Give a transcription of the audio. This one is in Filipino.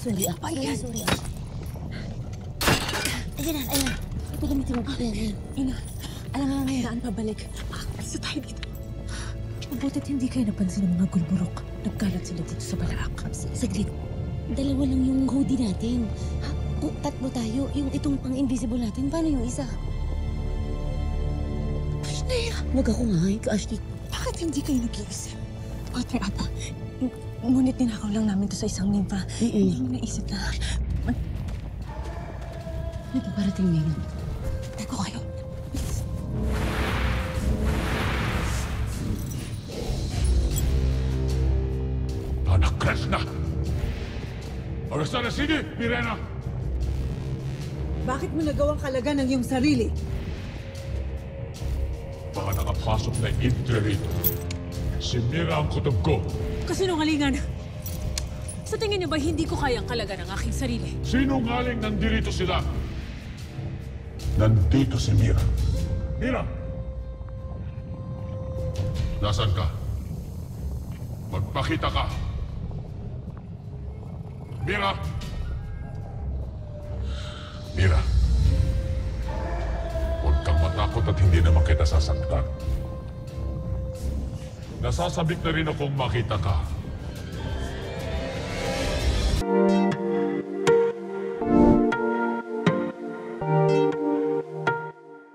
Sorry, sorry. Ayan na. Ito gamitin mo. Ayan. Ina, alam mo na daan pabalik. Isa tayo dito. Mabuti't hindi kayo napansin ng mga gulburok. Nagkalat sila dito sa Balaak. Saglit. Dalawa lang yung hoodie natin. Kung tatlo tayo, yung itong pang-invisible natin, paano yung isa? Ashley! Huwag ako nga, Ashley. Bakit hindi kayo nag-iisip? Padre Apa, ngunit ninakaw lang namin to sa isang nimpa. Hindi namin naisip na... May paparating ngayon. Teko kayo. Anak Krishna! Oras na sini, Mirena! Bakit mo nagawang kalaga ng iyong sarili? Baka nakapasok na intre rito. Si Mira ang kutob ko. Kasinungalingan! Sa tingin niyo ba hindi ko kayang kalaga ng aking sarili? Sinungaling nandito sila. Nandito si Mira. Mira! Nasaan ka? Magpakita ka. Mira! Mira. Huwag kang matakot at hindi naman kita sasaktan. Nasasabik na rin akong makita ka.